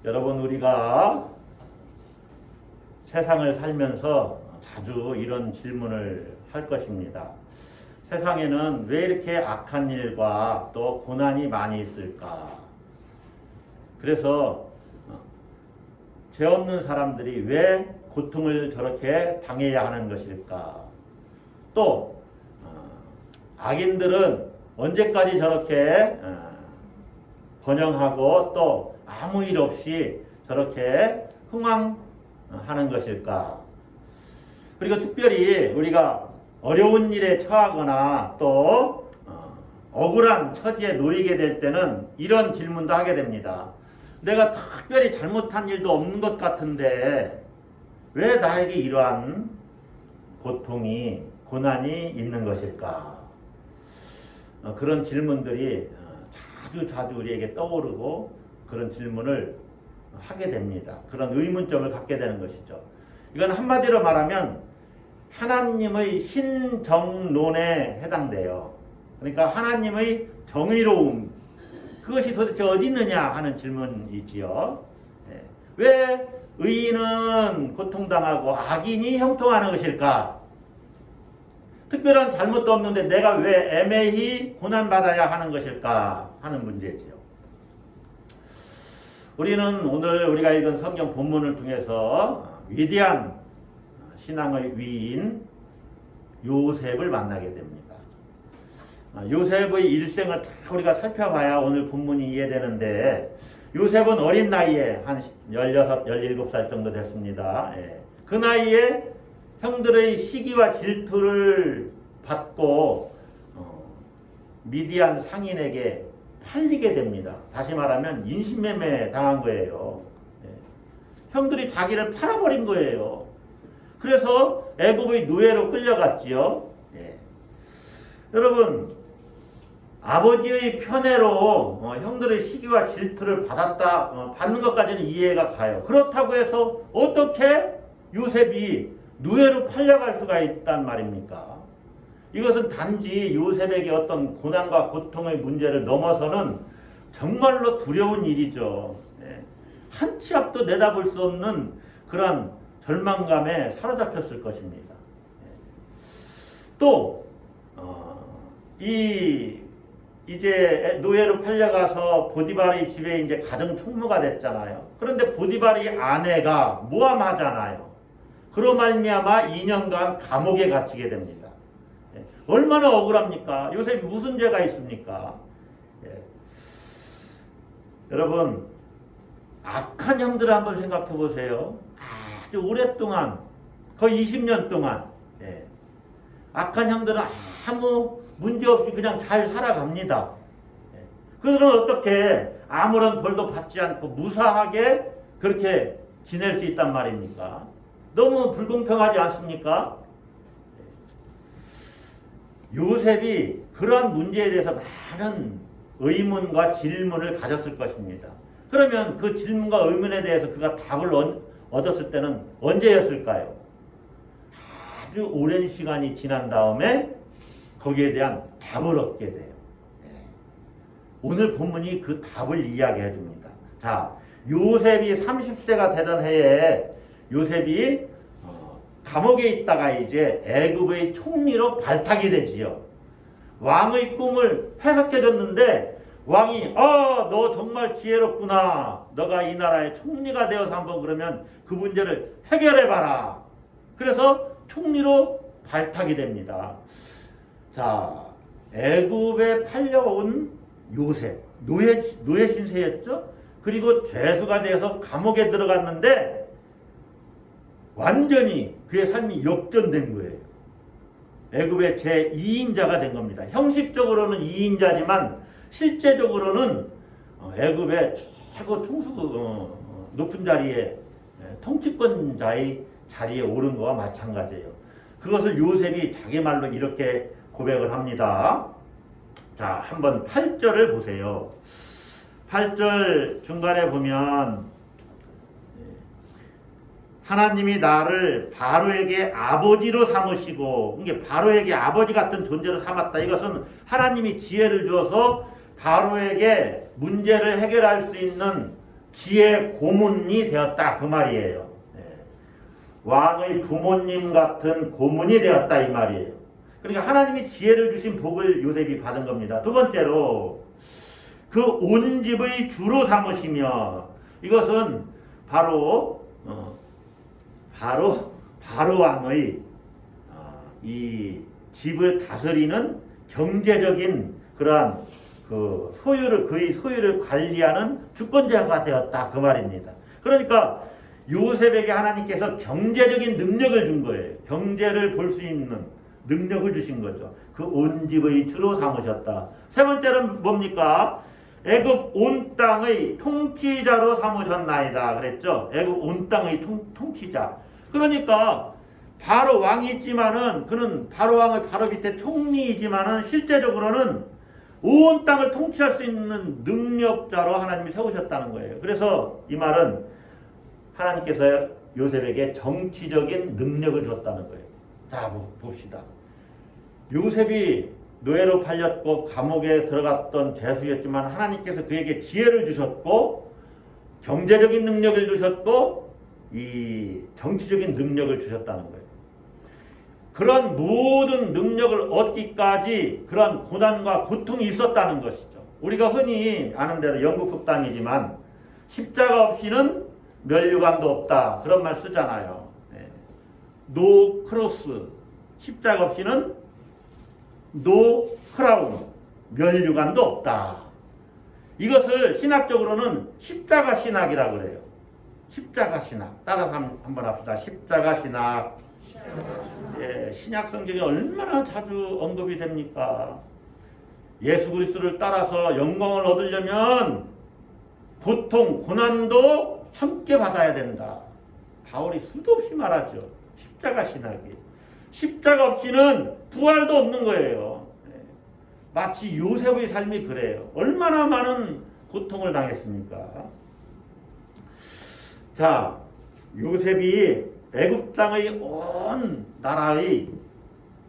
여러분, 우리가 세상을 살면서 자주 이런 질문을 할 것입니다. 세상에는 왜 이렇게 악한 일과 또 고난이 많이 있을까? 그래서 죄 없는 사람들이 왜 고통을 저렇게 당해야 하는 것일까? 또 악인들은 언제까지 저렇게 번영하고 또 아무 일 없이 저렇게 흥왕하는 것일까? 그리고 특별히 우리가 어려운 일에 처하거나 또 억울한 처지에 놓이게 될 때는 이런 질문도 하게 됩니다. 내가 특별히 잘못한 일도 없는 것 같은데 왜 나에게 이러한 고통이, 고난이 있는 것일까? 그런 질문들이 자주 우리에게 떠오르고 그런 질문을 하게 됩니다. 그런 의문점을 갖게 되는 것이죠. 이건 한마디로 말하면 하나님의 신정론에 해당돼요. 그러니까 하나님의 정의로움, 그것이 도대체 어디 있느냐 하는 질문이지요. 왜 의인은 고통당하고 악인이 형통하는 것일까? 특별한 잘못도 없는데 내가 왜 애매히 고난받아야 하는 것일까 하는 문제지요. 우리는 오늘 우리가 읽은 성경 본문을 통해서 위대한 신앙의 위인 요셉을 만나게 됩니다. 요셉의 일생을 다 우리가 살펴봐야 오늘 본문이 이해되는데, 요셉은 어린 나이에 한 16, 17살 정도 됐습니다. 그 나이에 형들의 시기와 질투를 받고 미디안 상인에게 팔리게 됩니다. 다시 말하면 인신매매 당한 거예요. 형들이 자기를 팔아버린 거예요. 그래서 애굽의 노예로 끌려갔지요. 여러분, 아버지의 편애로 형들의 시기와 질투를 받는 것까지는 이해가 가요. 그렇다고 해서 어떻게 요셉이 노예로 팔려갈 수가 있단 말입니까? 이것은 단지 요셉에게 어떤 고난과 고통의 문제를 넘어서는 정말로 두려운 일이죠. 한 치 앞도 내다볼 수 없는 그런 절망감에 사로잡혔을 것입니다. 또 이제 노예로 팔려가서 보디발의 집에 이제 가정 총무가 됐잖아요. 그런데 보디발의 아내가 모함하잖아요. 그로 말미암아 2년간 감옥에 갇히게 됩니다. 얼마나 억울합니까? 요셉이 무슨 죄가 있습니까? 여러분, 악한 형들을 한번 생각해 보세요. 아주 오랫동안, 거의 20년 동안 악한 형들은 아무 문제 없이 그냥 잘 살아갑니다. 그들은 어떻게 아무런 벌도 받지 않고 무사하게 그렇게 지낼 수 있단 말입니까? 너무 불공평하지 않습니까? 요셉이 그러한 문제에 대해서 많은 의문과 질문을 가졌을 것입니다. 그러면 그 질문과 의문에 대해서 그가 답을 얻었을 때는 언제였을까요? 아주 오랜 시간이 지난 다음에 거기에 대한 답을 얻게 돼요. 오늘 본문이 그 답을 이야기해 줍니다. 자, 요셉이 30세가 되던 해에 요셉이 감옥에 있다가 이제 애굽의 총리로 발탁이 되지요. 왕의 꿈을 해석해 줬는데 왕이 너 정말 지혜롭구나. 너가 이 나라의 총리가 되어서 한번 그러면 그 문제를 해결해 봐라. 그래서 총리로 발탁이 됩니다. 자, 애굽에 팔려온 요셉, 노예 신세였죠. 그리고 죄수가 되어서 감옥에 들어갔는데 완전히 그의 삶이 역전된 거예요. 애굽의 제2인자가 된 겁니다. 형식적으로는 2인자지만 실제적으로는 애굽의 최고 높은 자리에 통치권자의 자리에 오른 거와 마찬가지예요. 그것을 요셉이 자기 말로 이렇게 고백을 합니다. 자, 한번 8절을 보세요. 8절 중간에 보면 하나님이 나를 바로에게 아버지로 삼으시고, 이게 바로에게 아버지 같은 존재로 삼았다. 이것은 하나님이 지혜를 주어서 바로에게 문제를 해결할 수 있는 지혜 고문이 되었다 그 말이에요. 왕의 부모님 같은 고문이 되었다 이 말이에요. 그러니까 하나님이 지혜를 주신 복을 요셉이 받은 겁니다. 두 번째로 그 온 집의 주로 삼으시며, 이것은 바로 왕의 이 집을 다스리는 경제적인 그러한 그의 소유를 관리하는 주권자가 되었다 그 말입니다. 그러니까 요셉에게 하나님께서 경제적인 능력을 준 거예요. 경제를 볼 수 있는 능력을 주신 거죠. 그 온 집의 주로 삼으셨다. 세 번째는 뭡니까? 애굽 온 땅의 통치자로 삼으셨나이다 그랬죠. 애굽 온 땅의 통치자. 그러니까 바로 왕이 있지만은 그는 바로 왕의 바로 밑에 총리이지만은 실제적으로는 온 땅을 통치할 수 있는 능력자로 하나님이 세우셨다는 거예요. 그래서 이 말은 하나님께서 요셉에게 정치적인 능력을 줬다는 거예요. 자, 봅시다. 요셉이 노예로 팔렸고 감옥에 들어갔던 죄수였지만 하나님께서 그에게 지혜를 주셨고 경제적인 능력을 주셨고 이 정치적인 능력을 주셨다는 거예요. 그런 모든 능력을 얻기까지 그런 고난과 고통이 있었다는 것이죠. 우리가 흔히 아는 대로 영국 속담이지만 십자가 없이는 면류관도 없다 그런 말 쓰잖아요. 노 크로스, 십자가 없이는 노 크라운, 면류관도 없다. 이것을 신학적으로는 십자가 신학이라고 그래요. 십자가 신학. 따라서 한번 합시다. 십자가 신학. 신약 성경에 얼마나 자주 언급이 됩니까? 예수 그리스도를 따라서 영광을 얻으려면 고통, 고난도 함께 받아야 된다. 바울이 수도 없이 말하죠. 십자가 신학이. 십자가 없이는 부활도 없는 거예요. 마치 요셉의 삶이 그래요. 얼마나 많은 고통을 당했습니까? 자, 요셉이 애굽 땅의 온 나라의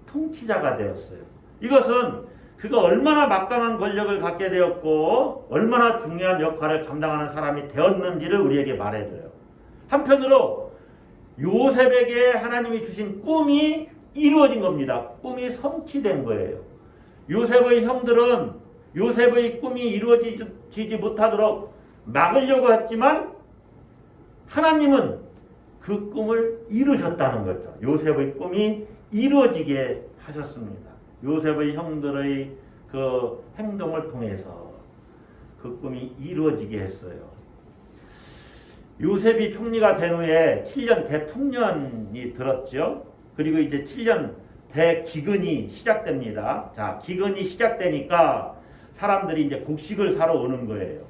통치자가 되었어요. 이것은 그가 얼마나 막강한 권력을 갖게 되었고 얼마나 중요한 역할을 감당하는 사람이 되었는지를 우리에게 말해줘요. 한편으로 요셉에게 하나님이 주신 꿈이 이루어진 겁니다. 꿈이 성취된 거예요. 요셉의 형들은 요셉의 꿈이 이루어지지 못하도록 막으려고 했지만 하나님은 그 꿈을 이루셨다는 거죠. 요셉의 꿈이 이루어지게 하셨습니다. 요셉의 형들의 그 행동을 통해서 그 꿈이 이루어지게 했어요. 요셉이 총리가 된 후에 7년 대풍년이 들었죠. 그리고 이제 7년 대기근이 시작됩니다. 자, 기근이 시작되니까 사람들이 이제 곡식을 사러 오는 거예요.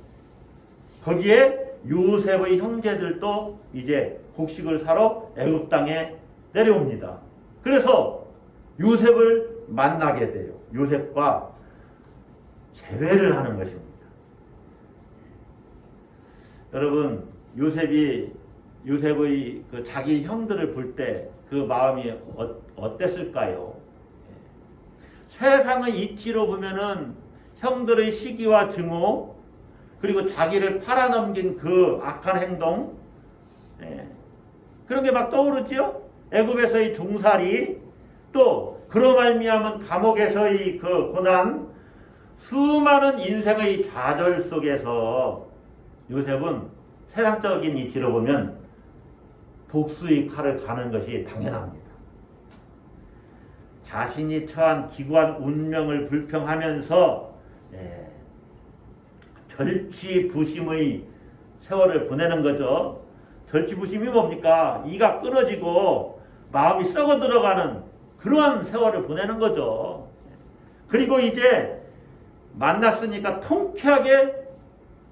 거기에 요셉의 형제들도 이제 곡식을 사러 애굽 땅에 내려옵니다. 그래서 요셉을 만나게 돼요. 요셉과 재회를 하는 것입니다. 여러분, 요셉의 그 자기 형들을 볼 때 그 마음이 어땠을까요? 세상의 이치로 보면은 형들의 시기와 증오, 그리고 자기를 팔아넘긴 그 악한 행동, 그런 게 막 떠오르지요? 애굽에서의 종살이, 또 그로 말미암은 감옥에서의 그 고난, 수많은 인생의 좌절 속에서 요셉은 세상적인 이치로 보면 복수의 칼을 가는 것이 당연합니다. 자신이 처한 기구한 운명을 불평하면서 절치부심의 세월을 보내는 거죠. 절치부심이 뭡니까? 이가 끊어지고 마음이 썩어 들어가는 그러한 세월을 보내는 거죠. 그리고 이제 만났으니까 통쾌하게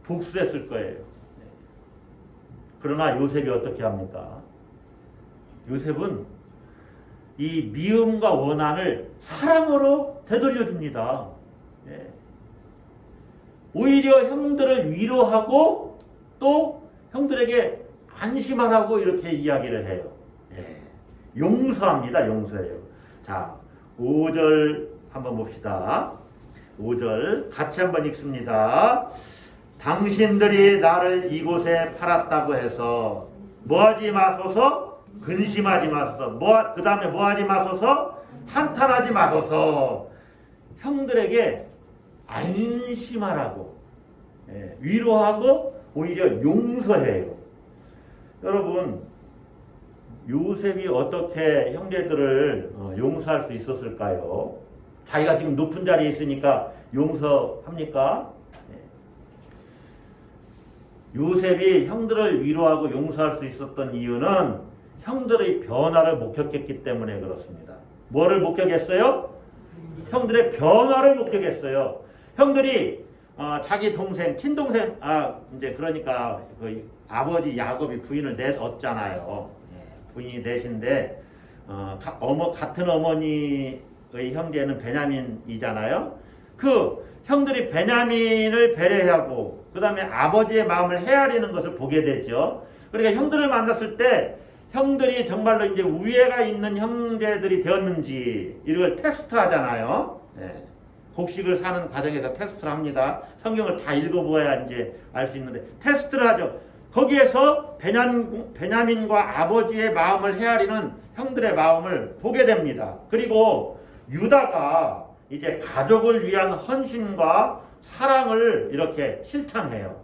복수했을 거예요. 그러나 요셉이 어떻게 합니까? 요셉은 이 미움과 원한을 사랑으로 되돌려줍니다. 오히려 형들을 위로하고 또 형들에게 안심하라고 이렇게 이야기를 해요. 용서합니다. 용서해요. 자, 5절 한번 봅시다. 5절 같이 한번 읽습니다. 당신들이 나를 이곳에 팔았다고 해서 뭐하지 마소서, 근심하지 마소서, 그 다음에 뭐하지 마소서, 한탄하지 마소서. 형들에게 안심하라고, 위로하고 오히려 용서해요. 여러분, 요셉이 어떻게 형제들을 용서할 수 있었을까요? 자기가 지금 높은 자리에 있으니까 용서합니까? 요셉이 형들을 위로하고 용서할 수 있었던 이유는 형들의 변화를 목격했기 때문에 그렇습니다. 뭐를 목격했어요? 형들의 변화를 목격했어요. 형들이 자기 동생, 친동생, 이제 그러니까 그 아버지 야곱이 부인을 얻잖아요. 부인이 넷인데 같은 어머니의 형제는 베냐민이잖아요. 그 형들이 베냐민을 배려하고 그 다음에 아버지의 마음을 헤아리는 것을 보게 되죠. 그러니까 형들을 만났을 때 형들이 정말로 이제 우애가 있는 형제들이 되었는지 이걸 테스트하잖아요. 곡식을 사는 과정에서 테스트를 합니다. 성경을 다 읽어보아야 이제 알 수 있는데 테스트를 하죠. 거기에서 베냐민과 아버지의 마음을 헤아리는 형들의 마음을 보게 됩니다. 그리고 유다가 이제 가족을 위한 헌신과 사랑을 이렇게 실천해요.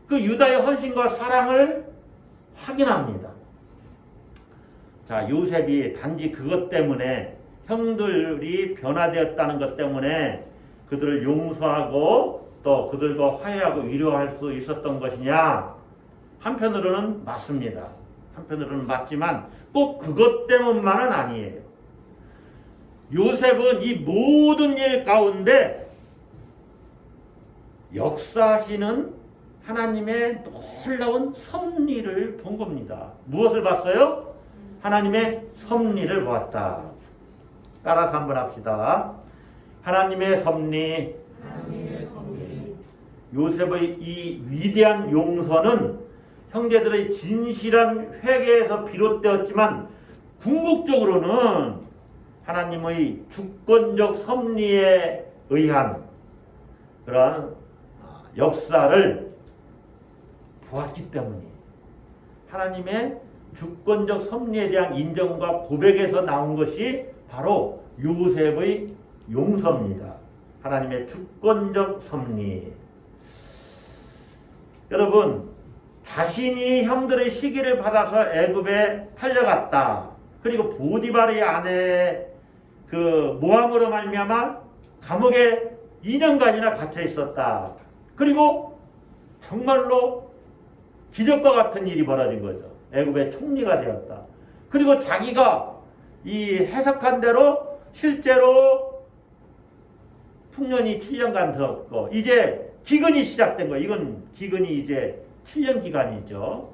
그 유다의 헌신과 사랑을 확인합니다. 자, 요셉이 단지 그것 때문에 형들이 변화되었다는 것 때문에 그들을 용서하고 또 그들과 화해하고 위로할 수 있었던 것이냐? 한편으로는 맞습니다. 한편으로는 맞지만 꼭 그것 때문만은 아니에요. 요셉은 이 모든 일 가운데 역사하시는 하나님의 놀라운 섭리를 본 겁니다. 무엇을 봤어요? 하나님의 섭리를 보았다. 따라서 한번 합시다. 하나님의 섭리. 요셉의 이 위대한 용서는 형제들의 진실한 회개에서 비롯되었지만 궁극적으로는 하나님의 주권적 섭리에 의한 그러한 역사를 보았기 때문이에요. 하나님의 주권적 섭리에 대한 인정과 고백에서 나온 것이 바로 요셉의 용서입니다. 하나님의 주권적 섭리. 여러분, 자신이 형들의 시기를 받아서 애굽에 팔려갔다. 그리고 보디발의 아내 그 모함으로 말미암아 감옥에 2년간이나 갇혀 있었다. 그리고 정말로 기적과 같은 일이 벌어진 거죠. 애굽의 총리가 되었다. 그리고 자기가 이 해석한 대로 실제로 풍년이 7년간 들었고 이제 기근이 시작된 거예요. 이건 기근이 이제 7년 기간이죠.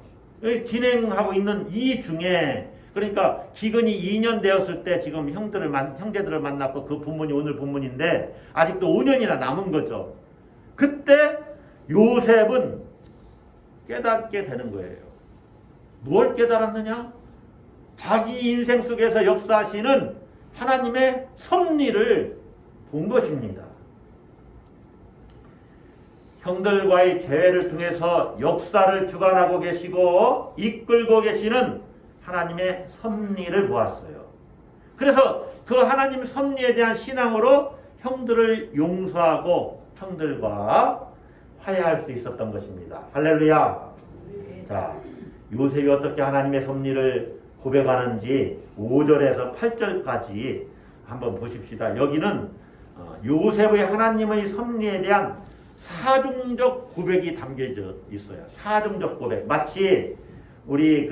진행하고 있는 이 중에 그러니까 기근이 2년 되었을 때 지금 형제들을 만났고 그 본문이 오늘 본문인데 아직도 5년이나 남은 거죠. 그때 요셉은 깨닫게 되는 거예요. 뭘 깨달았느냐? 자기 인생 속에서 역사하시는 하나님의 섭리를 본 것입니다. 형들과의 재회를 통해서 역사를 주관하고 계시고 이끌고 계시는 하나님의 섭리를 보았어요. 그래서 그 하나님 섭리에 대한 신앙으로 형들을 용서하고 형들과 화해할 수 있었던 것입니다. 할렐루야. 자, 요셉이 어떻게 하나님의 섭리를 고백하는지 5절에서 8절까지 한번 보십시다. 여기는 요셉의 하나님의 섭리에 대한 사중적 고백이 담겨져 있어요. 사중적 고백. 마치 우리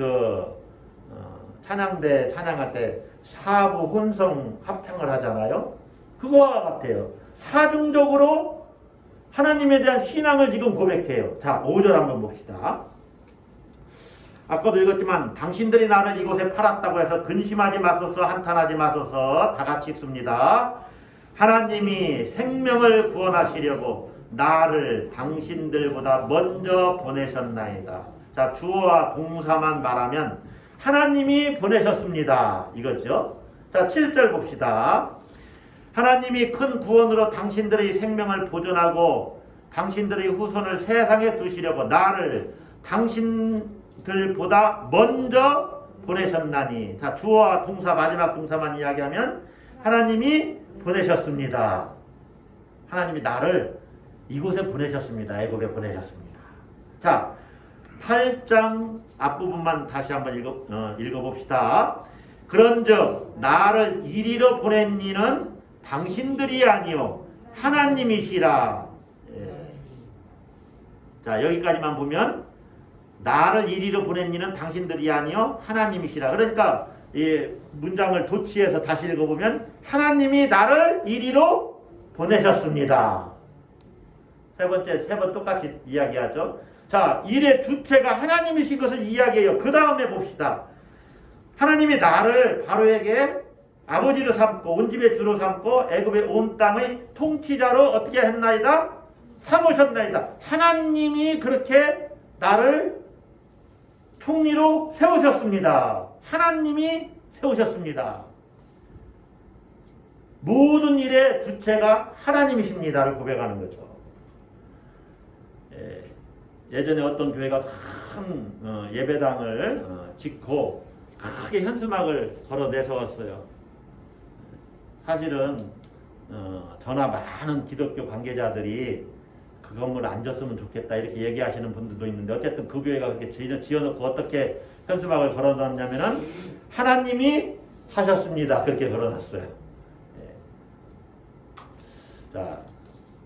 찬양대 찬양할 때 사부 혼성 합창을 하잖아요. 그거와 같아요. 사중적으로 하나님에 대한 신앙을 지금 고백해요. 자, 5절 한번 봅시다. 아까도 읽었지만 당신들이 나를 이곳에 팔았다고 해서 근심하지 마소서, 한탄하지 마소서. 다 같이 읽습니다. 하나님이 생명을 구원하시려고 나를 당신들보다 먼저 보내셨나이다. 자, 주어와 동사만 말하면 하나님이 보내셨습니다. 이거죠. 자, 7절 봅시다. 하나님이 큰 구원으로 당신들의 생명을 보존하고 당신들의 후손을 세상에 두시려고 나를 당신들보다 먼저 보내셨나니. 자, 주어와 동사 마지막 동사만 이야기하면 하나님이 보내셨습니다. 하나님이 나를 이곳에 보내셨습니다. 애굽에 보내셨습니다. 자, 8장 앞부분만 다시 한번 읽어봅시다. 그런즉 나를 이리로 보낸 이는 당신들이 아니요 하나님이시라. 자, 여기까지만 보면 나를 이리로 보낸 이는 당신들이 아니요 하나님이시라. 그러니까 이 문장을 도치해서 다시 읽어보면 하나님이 나를 이리로 보내셨습니다. 세 번 똑같이 이야기하죠. 자, 일의 주체가 하나님이신 것을 이야기해요. 그 다음에 봅시다. 하나님이 나를 바로에게 아버지로 삼고 온 집의 주로 삼고 애굽의 온 땅의 통치자로 어떻게 했나이다? 삼으셨나이다. 하나님이 그렇게 나를 총리로 세우셨습니다. 하나님이 세우셨습니다. 모든 일의 주체가 하나님이십니다를 고백하는 거죠. 예전에 어떤 교회가 큰 예배당을 짓고 크게 현수막을 걸어 내세웠어요. 사실은 저나 많은 기독교 관계자들이 그 건물 안 졌으면 좋겠다 이렇게 얘기하시는 분들도 있는데 어쨌든 그 교회가 그렇게 지어놓고 어떻게 현수막을 걸어놨냐면은 하나님이 하셨습니다. 그렇게 걸어놨어요. 자,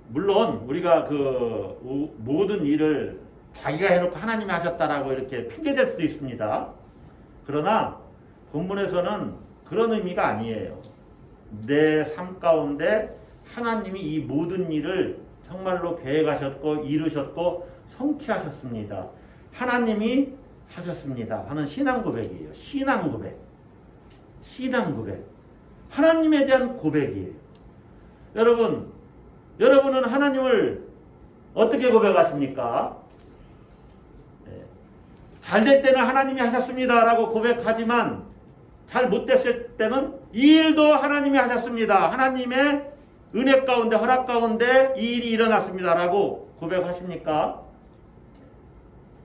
물론 우리가 그 모든 일을 자기가 해놓고 하나님이 하셨다라고 이렇게 핑계댈 수도 있습니다. 그러나 본문에서는 그런 의미가 아니에요. 내 삶 가운데 하나님이 이 모든 일을 정말로 계획하셨고 이루셨고 성취하셨습니다. 하나님이 하셨습니다 하는 신앙 고백이에요. 신앙 고백. 하나님에 대한 고백이에요. 여러분은 하나님을 어떻게 고백하십니까? 잘 될 때는 하나님이 하셨습니다 라고 고백하지만 잘 못됐을 때는 이 일도 하나님이 하셨습니다. 하나님의 은혜 가운데 허락 가운데 이 일이 일어났습니다 라고 고백하십니까?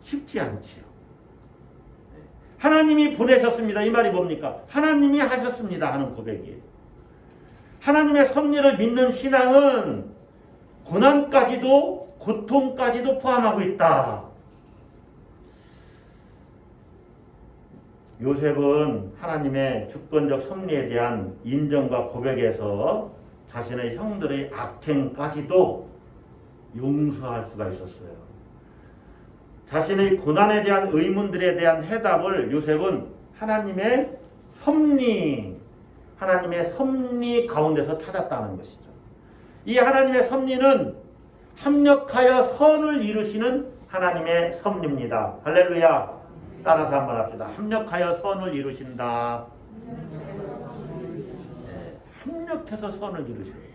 쉽지 않지요. 하나님이 보내셨습니다. 이 말이 뭡니까? 하나님이 하셨습니다 하는 고백이에요. 하나님의 섭리를 믿는 신앙은 고난까지도 고통까지도 포함하고 있다. 요셉은 하나님의 주권적 섭리에 대한 인정과 고백에서 자신의 형들의 악행까지도 용서할 수가 있었어요. 자신의 고난에 대한 의문들에 대한 해답을 요셉은 하나님의 섭리 가운데서 찾았다는 것이죠. 이 하나님의 섭리는 합력하여 선을 이루시는 하나님의 섭리입니다. 할렐루야. 따라서 한번 합시다. 합력하여 선을 이루신다. 합력해서 선을 이루셔요.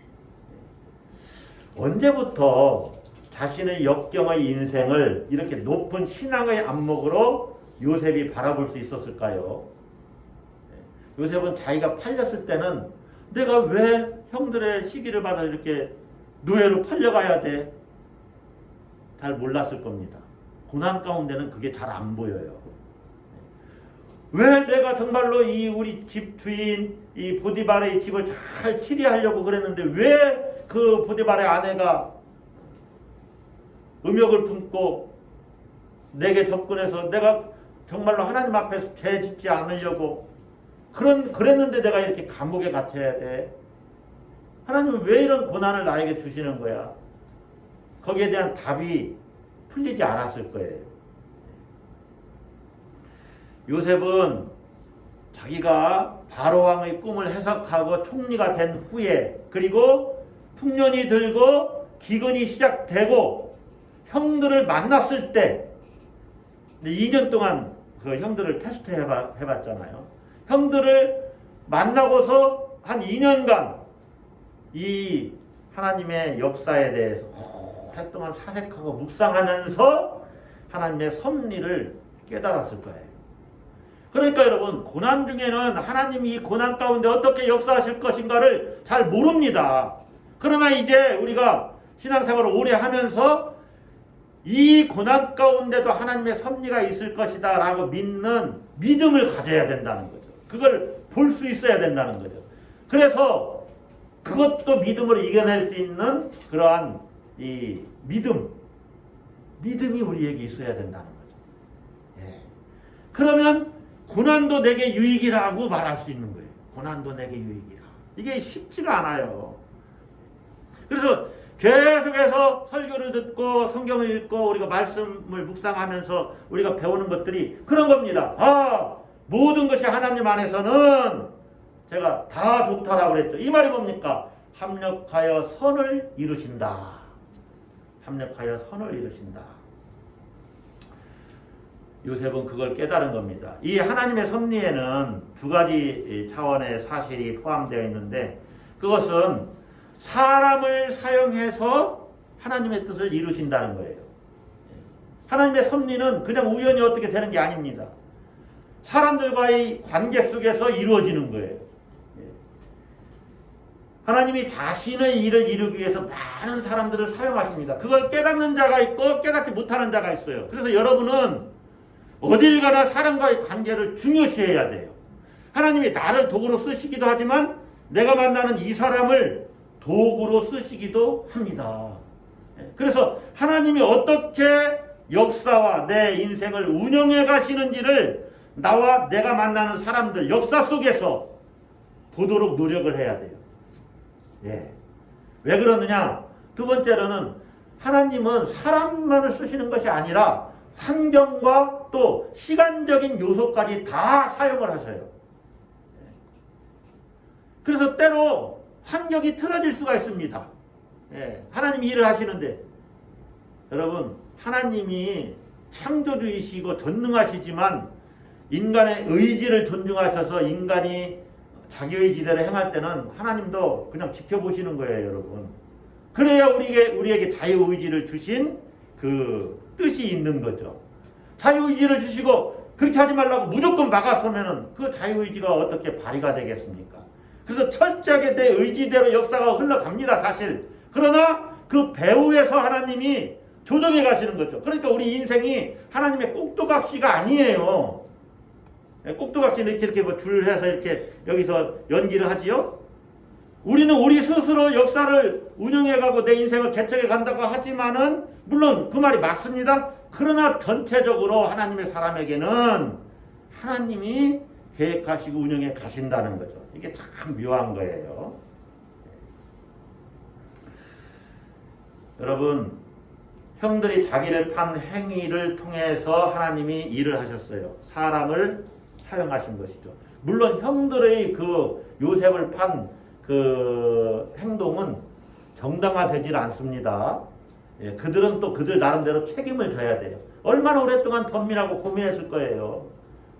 언제부터 자신의 역경의 인생을 이렇게 높은 신앙의 안목으로 요셉이 바라볼 수 있었을까요? 요셉은 자기가 팔렸을 때는 내가 왜 형들의 시기를 받아 이렇게 노예로 팔려가야 돼? 잘 몰랐을 겁니다. 고난 가운데는 그게 잘 안 보여요. 왜 내가 정말로 이 우리 집 주인 이 보디발의 집을 잘 치리하려고 그랬는데 왜 그 보디발의 아내가 음욕을 품고 내게 접근해서 내가 정말로 하나님 앞에서 죄 짓지 않으려고 그랬는데 내가 이렇게 감옥에 갇혀야 돼? 하나님은 왜 이런 고난을 나에게 주시는 거야? 거기에 대한 답이 풀리지 않았을 거예요. 요셉은 자기가 바로왕의 꿈을 해석하고 총리가 된 후에 그리고 풍년이 들고 기근이 시작되고 형들을 만났을 때 2년 동안 그 형들을 테스트 해봤잖아요. 형들을 만나고서 한 2년간 이 하나님의 역사에 대해서 오랫동안 사색하고 묵상하면서 하나님의 섭리를 깨달았을 거예요. 그러니까 여러분, 고난 중에는 하나님이 이 고난 가운데 어떻게 역사하실 것인가를 잘 모릅니다. 그러나 이제 우리가 신앙생활을 오래 하면서 이 고난 가운데도 하나님의 섭리가 있을 것이다 라고 믿는 믿음을 가져야 된다는 거죠. 그걸 볼 수 있어야 된다는 거죠. 그래서 그것도 믿음으로 이겨낼 수 있는 그러한 이 믿음이 우리에게 있어야 된다는 거죠. 예. 그러면 고난도 내게 유익이라고 말할 수 있는 거예요. 고난도 내게 유익이라. 이게 쉽지가 않아요. 그래서 계속해서 설교를 듣고 성경을 읽고 우리가 말씀을 묵상하면서 우리가 배우는 것들이 그런 겁니다. 모든 것이 하나님 안에서는 제가 다 좋다라고 그랬죠. 이 말이 뭡니까? 합력하여 선을 이루신다. 합력하여 선을 이루신다. 요셉은 그걸 깨달은 겁니다. 이 하나님의 섭리에는 두 가지 차원의 사실이 포함되어 있는데 그것은 사람을 사용해서 하나님의 뜻을 이루신다는 거예요. 하나님의 섭리는 그냥 우연히 어떻게 되는 게 아닙니다. 사람들과의 관계 속에서 이루어지는 거예요. 하나님이 자신의 일을 이루기 위해서 많은 사람들을 사용하십니다. 그걸 깨닫는 자가 있고 깨닫지 못하는 자가 있어요. 그래서 여러분은 어딜 가나 사람과의 관계를 중요시해야 돼요. 하나님이 나를 도구로 쓰시기도 하지만 내가 만나는 이 사람을 도구로 쓰시기도 합니다. 그래서 하나님이 어떻게 역사와 내 인생을 운영해 가시는지를 나와 내가 만나는 사람들 역사 속에서 보도록 노력을 해야 돼요. 예. 왜 그러느냐? 두 번째로는 하나님은 사람만을 쓰시는 것이 아니라 환경과 또 시간적인 요소까지 다 사용을 하셔요. 그래서 때로 환경이 틀어질 수가 있습니다. 예. 하나님이 일을 하시는데 여러분 하나님이 창조주이시고 전능하시지만 인간의 의지를 존중하셔서 인간이 자기 의지대로 행할 때는 하나님도 그냥 지켜보시는 거예요, 여러분. 그래야 우리에게 자유의지를 주신 그 뜻이 있는 거죠. 자유의지를 주시고 그렇게 하지 말라고 무조건 막았으면 그 자유의지가 어떻게 발휘가 되겠습니까? 그래서 철저하게 내 의지대로 역사가 흘러갑니다, 사실. 그러나 그 배후에서 하나님이 조정해 가시는 거죠. 그러니까 우리 인생이 하나님의 꼭두각시가 아니에요. 꼭두각시는 이렇게 뭐 줄해서 이렇게 여기서 연기를 하지요. 우리는 우리 스스로 역사를 운영해가고 내 인생을 개척해 간다고 하지만은 물론 그 말이 맞습니다. 그러나 전체적으로 하나님의 사람에게는 하나님이 계획하시고 운영해 가신다는 거죠. 이게 참 묘한 거예요. 여러분, 형들이 자기를 판 행위를 통해서 하나님이 일을 하셨어요. 사람을 사용하신 것이죠. 물론 형들의 그 요셉을 판 그 행동은 정당화되질 않습니다. 예, 그들은 또 그들 나름대로 책임을 져야 돼요. 얼마나 오랫동안 덤밀하고 고민했을 거예요.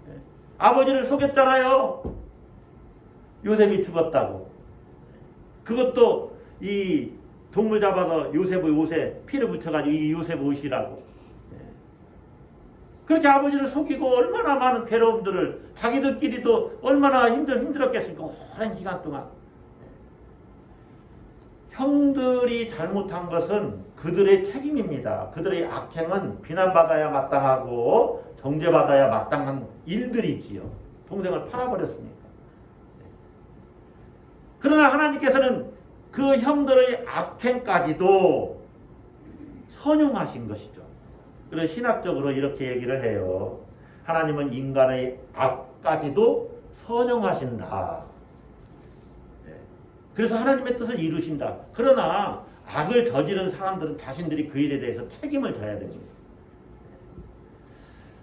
예, 아버지를 속였잖아요. 요셉이 죽었다고. 그것도 이 동물 잡아서 요셉의 옷에 피를 묻혀가지고 이 요셉 옷이라고. 그렇게 아버지를 속이고 얼마나 많은 괴로움들을 자기들끼리도 얼마나 힘들었겠습니까? 오랜 기간 동안. 형들이 잘못한 것은 그들의 책임입니다. 그들의 악행은 비난받아야 마땅하고 정죄받아야 마땅한 일들이지요. 동생을 팔아버렸으니까. 그러나 하나님께서는 그 형들의 악행까지도 선용하신 것이죠. 그래서 신학적으로 이렇게 얘기를 해요. 하나님은 인간의 악까지도 선용하신다. 그래서 하나님의 뜻을 이루신다. 그러나 악을 저지른 사람들은 자신들이 그 일에 대해서 책임을 져야 됩니다.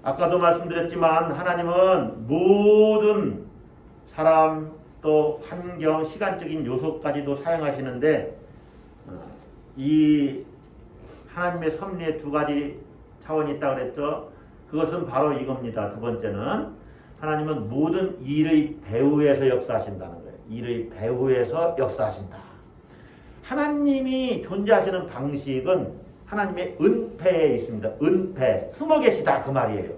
아까도 말씀드렸지만 하나님은 모든 사람 또 환경, 시간적인 요소까지도 사용하시는데 이 하나님의 섭리의 두 가지 차원이 있다고 그랬죠. 그것은 바로 이겁니다. 두 번째는 하나님은 모든 일의 배후에서 역사하신다는 거예요. 일의 배후에서 역사하신다. 하나님이 존재하시는 방식은 하나님의 은폐에 있습니다. 은폐, 숨어 계시다 그 말이에요.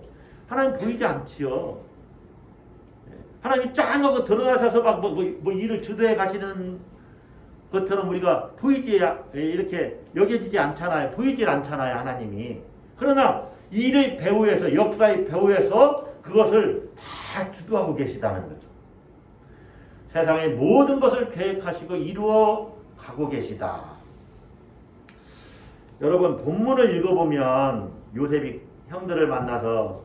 하나님 보이지 않지요. 하나님이 짱하고 드러나셔서 막 뭐 일을 주도해 가시는 것처럼 우리가 보이지 이렇게 여겨지지 않잖아요. 보이질 않잖아요, 하나님이. 그러나 일의 배후에서, 역사의 배후에서 그것을 다 주도하고 계시다는 거죠. 세상의 모든 것을 계획하시고 이루어 가고 계시다. 여러분, 본문을 읽어보면 요셉이 형들을 만나서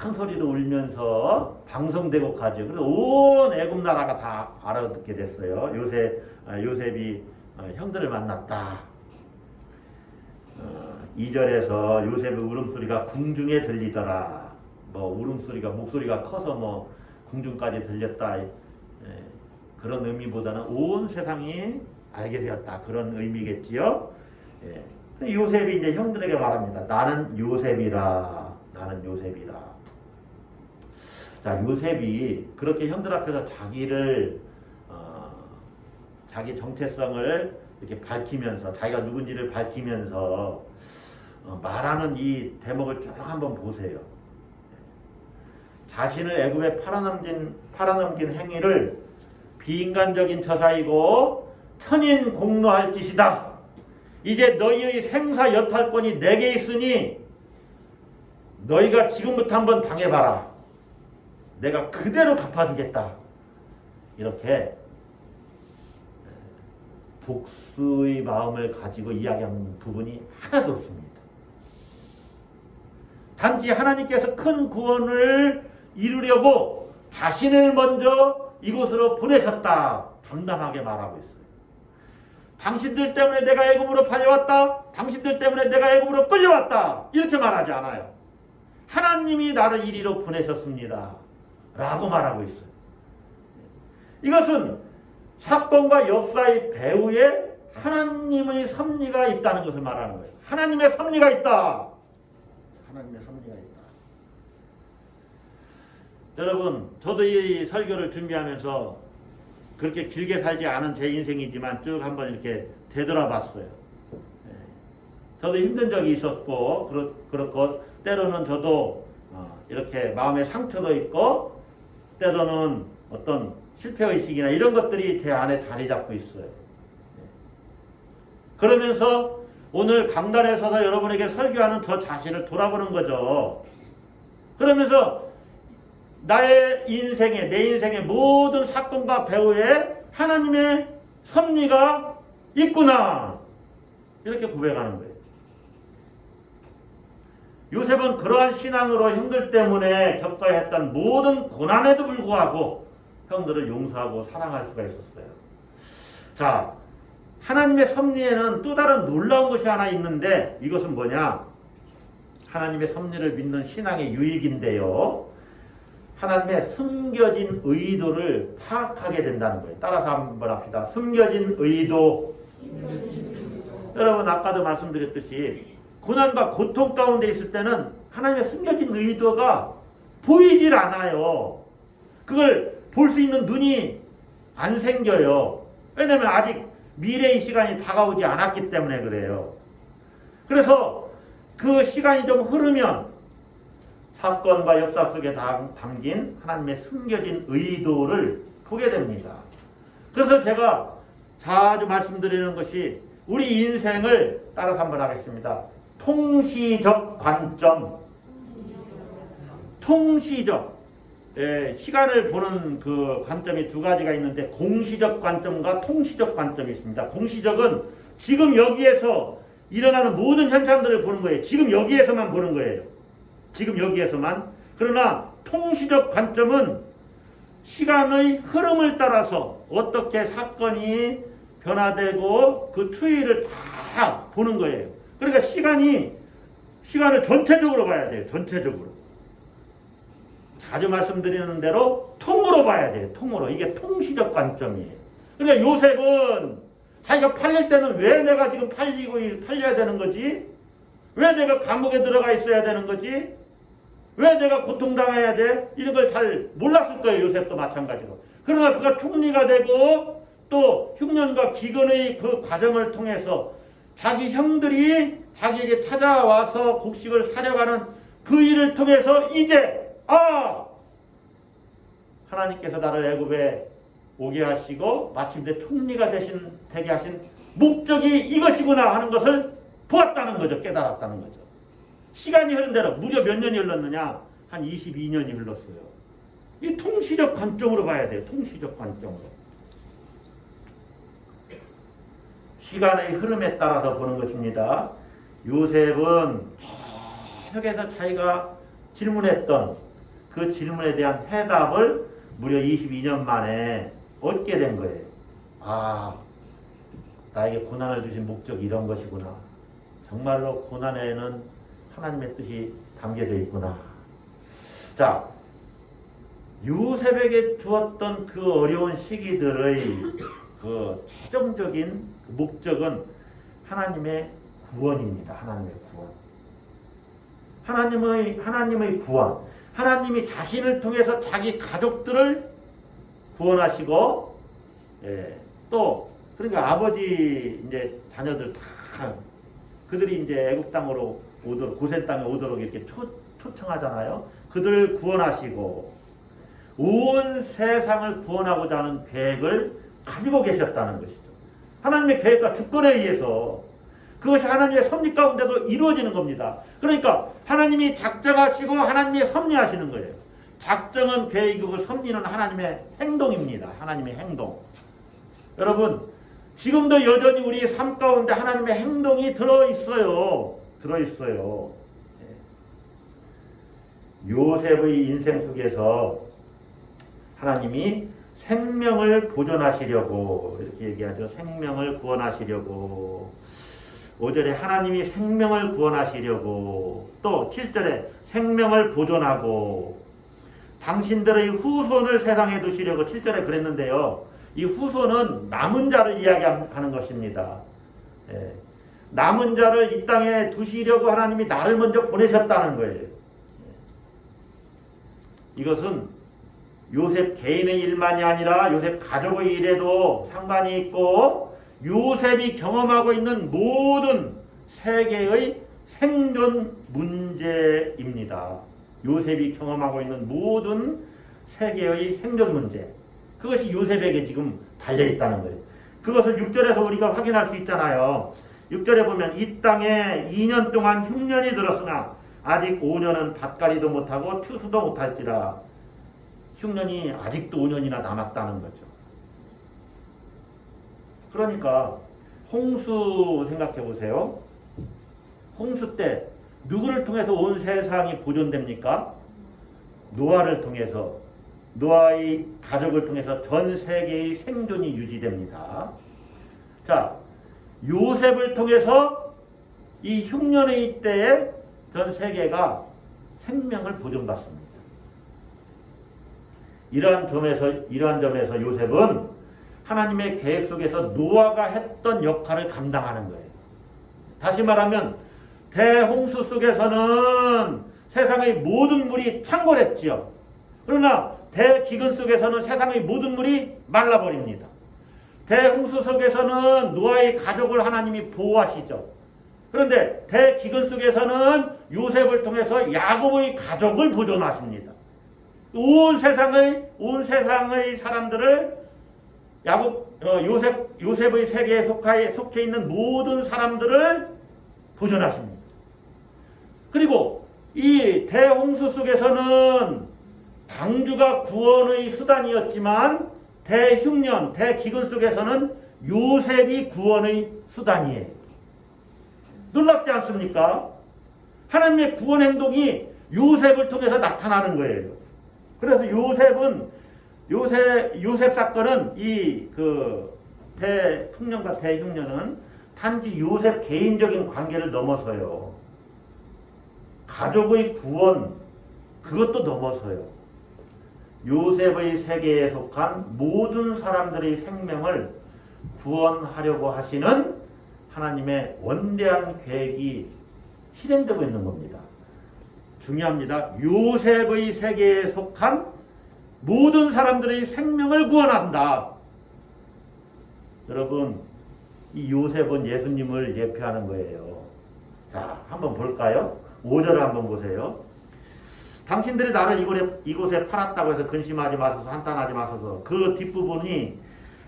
큰 소리로 울면서 방송되고 가죠. 그래서 온 애굽 나라가 다 알아듣게 됐어요. 요셉이 형들을 만났다. 2절에서 요셉의 울음소리가 궁중에 들리더라. 울음소리가 목소리가 커서 궁중까지 들렸다. 그런 의미보다는 온 세상이 알게 되었다. 그런 의미겠지요. 요셉이 이제 형들에게 말합니다. 나는 요셉이라. 나는 요셉이라. 자, 요셉이 그렇게 형들 앞에서 자기 정체성을 이렇게 밝히면서, 자기가 누군지를 밝히면서 말하는 이 대목을 쭉 한번 보세요. 자신을 애굽에 팔아넘긴 행위를 비인간적인 처사이고 천인 공노할 짓이다. 이제 너희의 생사 여탈권이 내게 있으니 너희가 지금부터 한번 당해봐라. 내가 그대로 갚아주겠다. 이렇게 복수의 마음을 가지고 이야기하는 부분이 하나도 없습니다. 단지 하나님께서 큰 구원을 이루려고 자신을 먼저 이곳으로 보내셨다. 담담하게 말하고 있어요. 당신들 때문에 내가 애굽으로 팔려왔다. 당신들 때문에 내가 애굽으로 끌려왔다. 이렇게 말하지 않아요. 하나님이 나를 이리로 보내셨습니다. 라고 말하고 있어요. 이것은 사건과 역사의 배후에 하나님의 섭리가 있다는 것을 말하는 거예요. 하나님의 섭리가 있다. 하나님의 섭리가 있다. 여러분, 저도 이 설교를 준비하면서 그렇게 길게 살지 않은 제 인생이지만 쭉 한번 이렇게 되돌아봤어요. 저도 힘든 적이 있었고 그렇고 때로는 저도 이렇게 마음의 상처도 있고 때로는 어떤 실패의식이나 이런 것들이 제 안에 자리 잡고 있어요. 그러면서 오늘 강단에 서서 여러분에게 설교하는 저 자신을 돌아보는 거죠. 그러면서 내 인생의 모든 사건과 배후에 하나님의 섭리가 있구나. 이렇게 고백하는 거예요. 요셉은 그러한 신앙으로 형들 때문에 겪어야 했던 모든 고난에도 불구하고 형들을 용서하고 사랑할 수가 있었어요. 자, 하나님의 섭리에는 또 다른 놀라운 것이 하나 있는데 이것은 뭐냐? 하나님의 섭리를 믿는 신앙의 유익인데요. 하나님의 숨겨진 의도를 파악하게 된다는 거예요. 따라서 한번 합시다. 숨겨진 의도. 여러분, 아까도 말씀드렸듯이 고난과 고통 가운데 있을 때는 하나님의 숨겨진 의도가 보이질 않아요. 그걸 볼 수 있는 눈이 안 생겨요. 왜냐하면 아직 미래의 시간이 다가오지 않았기 때문에 그래요. 그래서 그 시간이 좀 흐르면 사건과 역사 속에 담긴 하나님의 숨겨진 의도를 보게 됩니다. 그래서 제가 자주 말씀드리는 것이 우리 인생을 따라서 한번 하겠습니다. 통시적 관점. 통시적. 시간을 보는 그 관점이 두 가지가 있는데 공시적 관점과 통시적 관점이 있습니다. 공시적은 지금 여기에서 일어나는 모든 현상들을 보는 거예요. 지금 여기에서만 보는 거예요. 지금 여기에서만. 그러나 통시적 관점은 시간의 흐름을 따라서 어떻게 사건이 변화되고 그 추이를 다 보는 거예요. 그러니까 시간을 전체적으로 봐야 돼요. 전체적으로. 자주 말씀드리는 대로 통으로 봐야 돼요. 통으로. 이게 통시적 관점이에요. 그러니까 요셉은 자기가 팔릴 때는 왜 내가 지금 팔려야 되는 거지? 왜 내가 감옥에 들어가 있어야 되는 거지? 왜 내가 고통당해야 돼? 이런 걸 잘 몰랐을 거예요. 요셉도 마찬가지로. 그러나 그가 총리가 되고 또 흉년과 기근의 그 과정을 통해서 자기 형들이 자기에게 찾아와서 곡식을 사려가는 그 일을 통해서 이제 하나님께서 나를 애굽에 오게 하시고 마침내 총리가 되게 하신 목적이 이것이구나 하는 것을 보았다는 거죠. 깨달았다는 거죠. 시간이 흐른 대로 무려 몇 년이 흘렀느냐? 한 22년이 흘렀어요. 이 통시적 관점으로 봐야 돼요. 통시적 관점으로. 시간의 흐름에 따라서 보는 것입니다. 요셉은 계속해서 자기가 질문했던 그 질문에 대한 해답을 무려 22년 만에 얻게 된 거예요. 아, 나에게 고난을 주신 목적이 이런 것이구나. 정말로 고난에는 하나님의 뜻이 담겨져 있구나. 자, 요셉에게 주었던 그 어려운 시기들의 그 최종적인 목적은 하나님의 구원입니다. 하나님의 구원. 하나님의 구원. 하나님이 자신을 통해서 자기 가족들을 구원하시고, 또 그러니까 아버지 이제 자녀들 다 그들이 이제 애굽 땅으로 오도록, 고센 땅에 오도록 이렇게 초청하잖아요. 그들을 구원하시고 온 세상을 구원하고자 하는 계획을 가지고 계셨다는 것이죠. 하나님의 계획과 주권에 의해서 그것이 하나님의 섭리 가운데도 이루어지는 겁니다. 그러니까 하나님이 작정하시고 하나님이 섭리하시는 거예요. 작정은 계획이고 섭리는 하나님의 행동입니다. 하나님의 행동. 여러분, 지금도 여전히 우리 삶 가운데 하나님의 행동이 들어있어요. 요셉의 인생 속에서 하나님이 생명을 보존하시려고 이렇게 얘기하죠. 생명을 구원하시려고. 5절에 하나님이 생명을 구원하시려고, 또 7절에 생명을 보존하고 당신들의 후손을 세상에 두시려고 7절에 그랬는데요. 이 후손은 남은 자를 이야기하는 것입니다. 남은 자를 이 땅에 두시려고 하나님이 나를 먼저 보내셨다는 거예요. 이것은 요셉 개인의 일만이 아니라 요셉 가족의 일에도 상관이 있고 요셉이 경험하고 있는 모든 세계의 생존 문제입니다. 요셉이 경험하고 있는 모든 세계의 생존 문제. 그것이 요셉에게 지금 달려있다는 거예요. 그것을 6절에서 우리가 확인할 수 있잖아요. 6절에 보면 이 땅에 2년 동안 흉년이 들었으나 아직 5년은 밭갈이도 못하고 추수도 못할지라. 흉년이 아직도 5년이나 남았다는 거죠. 그러니까 홍수 생각해 보세요. 홍수 때 누구를 통해서 온 세상이 보존됩니까? 노아를 통해서, 노아의 가족을 통해서 전 세계의 생존이 유지됩니다. 자, 요셉을 통해서 이 흉년의 때에 전 세계가 생명을 보존받습니다. 이러한 점에서 요셉은 하나님의 계획 속에서 노아가 했던 역할을 감당하는 거예요. 다시 말하면 대홍수 속에서는 세상의 모든 물이 창궐했지요. 그러나 대기근 속에서는 세상의 모든 물이 말라버립니다. 대홍수 속에서는 노아의 가족을 하나님이 보호하시죠. 그런데 대기근 속에서는 요셉을 통해서 야곱의 가족을 보존하십니다. 온 세상의 사람들을 요셉의 세계에 속해 있는 모든 사람들을 보존하십니다. 그리고 이 대홍수 속에서는 방주가 구원의 수단이었지만 대흉년, 대기근 속에서는 요셉이 구원의 수단이에요. 놀랍지 않습니까? 하나님의 구원 행동이 요셉을 통해서 나타나는 거예요. 그래서 요셉 사건은 이 대풍년과 대흉년은 단지 요셉 개인적인 관계를 넘어서요. 가족의 구원, 그것도 넘어서요. 요셉의 세계에 속한 모든 사람들의 생명을 구원하려고 하시는 하나님의 원대한 계획이 실행되고 있는 겁니다. 중요합니다. 요셉의 세계에 속한 모든 사람들의 생명을 구원한다. 여러분, 이 요셉은 예수님을 예표하는 거예요. 자, 한번 볼까요? 5절을 한번 보세요. 당신들이 나를 이곳에 팔았다고 해서 근심하지 마소서, 한탄하지 마소서. 그 뒷부분이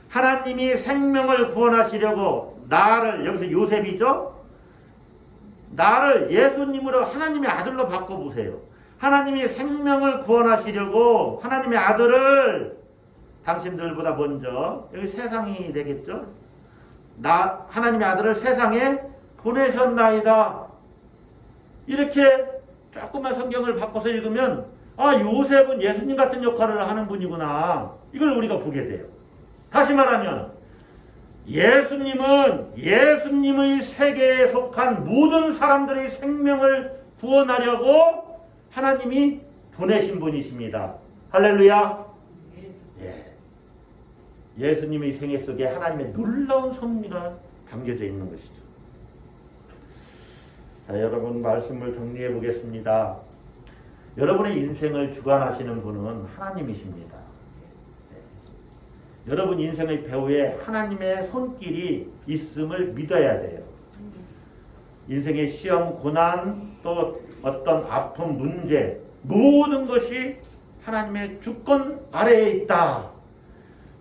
하나님이 생명을 구원하시려고 나를, 여기서 요셉이죠? 나를 예수님으로 하나님의 아들로 바꿔보세요. 하나님이 생명을 구원하시려고 하나님의 아들을 당신들보다 먼저, 여기 세상이 되겠죠? 하나님의 아들을 세상에 보내셨나이다. 이렇게 조금만 성경을 바꿔서 읽으면 요셉은 예수님 같은 역할을 하는 분이구나. 이걸 우리가 보게 돼요. 다시 말하면 예수님의 세계에 속한 모든 사람들의 생명을 구원하려고 하나님이 보내신 분이십니다. 할렐루야. 예수님의 생애 속에 하나님의 놀라운 섭리가 담겨져 있는 것이죠. 자, 여러분 말씀을 정리해 보겠습니다. 여러분의 인생을 주관하시는 분은 하나님이십니다. 여러분 인생의 배후에 하나님의 손길이 있음을 믿어야 돼요. 인생의 시험, 고난, 또 어떤 아픔, 문제, 모든 것이 하나님의 주권 아래에 있다.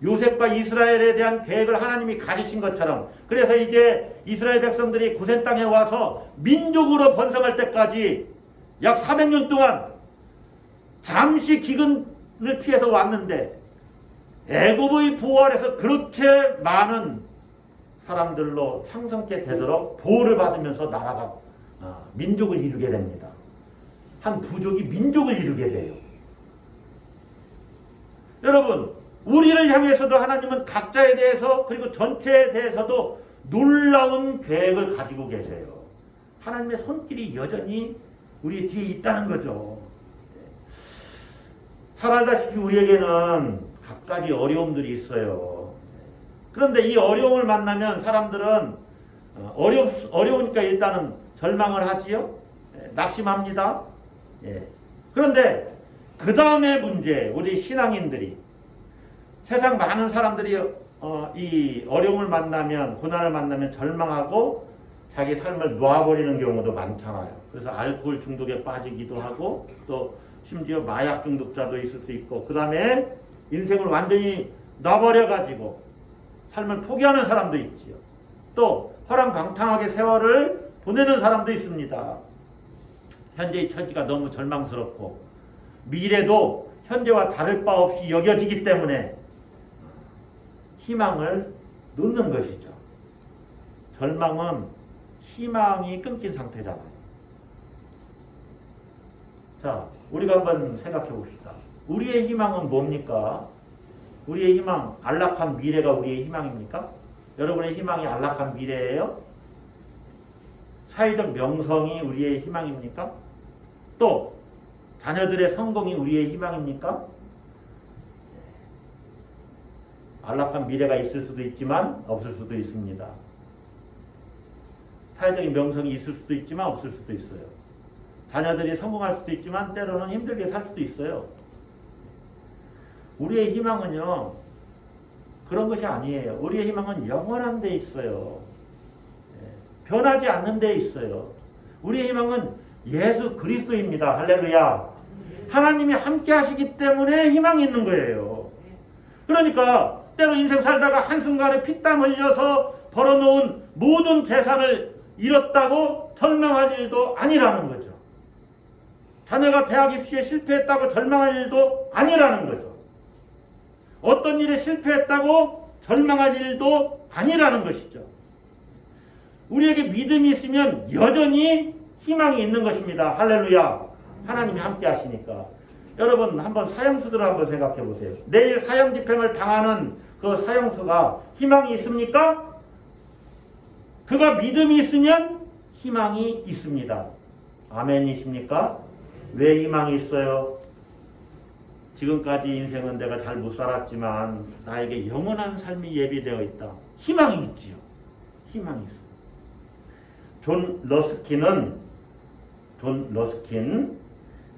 요셉과 이스라엘에 대한 계획을 하나님이 가지신 것처럼, 그래서 이제 이스라엘 백성들이 고센 땅에 와서 민족으로 번성할 때까지 약 400년 동안 잠시 기근을 피해서 왔는데 애굽의 보호 아래서 그렇게 많은 사람들로 창성케 되도록 보호를 받으면서 나라가 민족을 이루게 됩니다. 한 부족이 민족을 이루게 돼요. 여러분, 우리를 향해서도 하나님은 각자에 대해서 그리고 전체에 대해서도 놀라운 계획을 가지고 계세요. 하나님의 손길이 여전히 우리 뒤에 있다는 거죠. 잘 알다시피 우리에게는 갖가지 어려움들이 있어요. 그런데 이 어려움을 만나면 사람들은 어려우니까 일단은 절망을 하지요. 낙심합니다. 그런데 그 다음에 문제, 우리 신앙인들이, 세상 많은 사람들이 이 어려움을 만나면, 고난을 만나면 절망하고 자기 삶을 놓아버리는 경우도 많잖아요. 그래서 알코올 중독에 빠지기도 하고, 또 심지어 마약 중독자도 있을 수 있고, 그 다음에 인생을 완전히 놔버려가지고 삶을 포기하는 사람도 있지요. 또 허랑방탕하게 세월을 보내는 사람도 있습니다. 현재의 처지가 너무 절망스럽고 미래도 현재와 다를 바 없이 여겨지기 때문에 희망을 놓는 것이죠. 절망은 희망이 끊긴 상태잖아요. 자, 우리가 한번 생각해 봅시다. 우리의 희망은 뭡니까? 우리의 희망, 안락한 미래가 우리의 희망입니까? 여러분의 희망이 안락한 미래예요? 사회적 명성이 우리의 희망입니까? 또 자녀들의 성공이 우리의 희망입니까? 안락한 미래가 있을 수도 있지만 없을 수도 있습니다. 사회적인 명성이 있을 수도 있지만 없을 수도 있어요. 자녀들이 성공할 수도 있지만 때로는 힘들게 살 수도 있어요. 우리의 희망은요, 그런 것이 아니에요. 우리의 희망은 영원한 데 있어요. 변하지 않는 데 있어요. 우리의 희망은 예수 그리스도입니다. 할렐루야. 하나님이 함께 하시기 때문에 희망이 있는 거예요. 그러니까 때로 인생 살다가 한순간에 피땀 흘려서 벌어놓은 모든 재산을 잃었다고 절망할 일도 아니라는 거죠. 자녀가 대학 입시에 실패했다고 절망할 일도 아니라는 거죠. 어떤 일에 실패했다고 절망할 일도 아니라는 것이죠. 우리에게 믿음이 있으면 여전히 희망이 있는 것입니다. 할렐루야. 하나님이 함께 하시니까. 여러분 한번 사형수들을 한번 생각해 보세요. 내일 사형 집행을 당하는 그 사형수가 희망이 있습니까? 그가 믿음이 있으면 희망이 있습니다. 아멘이십니까? 왜 희망이 있어요? 지금까지 인생은 내가 잘 못 살았지만 나에게 영원한 삶이 예비되어 있다. 희망이 있지요. 희망이 있어요. 존 러스킨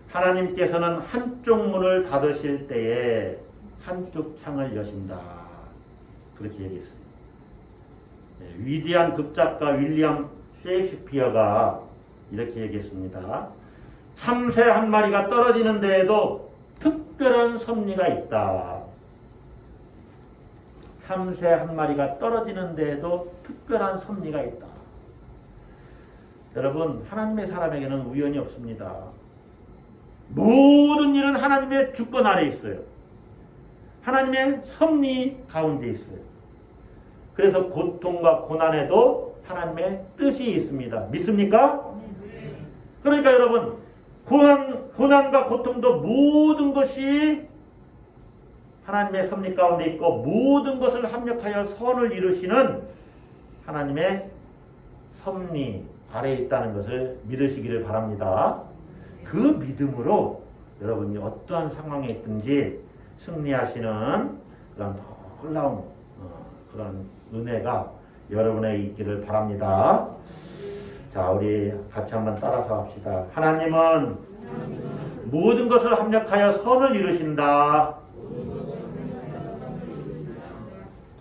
하나님께서는 한쪽 문을 닫으실 때에 한쪽 창을 여신다. 그렇게 얘기했어요. 위대한 극작가 윌리엄 셰익스피어가 이렇게 얘기했습니다. 참새 한 마리가 떨어지는 데에도 특별한 섭리가 있다. 참새 한 마리가 떨어지는 데에도 특별한 섭리가 있다. 여러분, 하나님의 사람에게는 우연이 없습니다. 모든 일은 하나님의 주권 아래 있어요. 하나님의 섭리 가운데 있어요. 그래서 고통과 고난에도 하나님의 뜻이 있습니다. 믿습니까? 그러니까 여러분, 고난과 고통도 모든 것이 하나님의 섭리 가운데 있고 모든 것을 합력하여 선을 이루시는 하나님의 섭리 아래에 있다는 것을 믿으시기를 바랍니다. 그 믿음으로 여러분이 어떠한 상황에 있든지 승리하시는 그런 놀라운 그런 은혜가 여러분에게 있기를 바랍니다. 자, 우리 같이 한번 따라서 합시다. 하나님은 모든 것을 합력하여 선을 이루신다.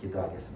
기도하겠습니다.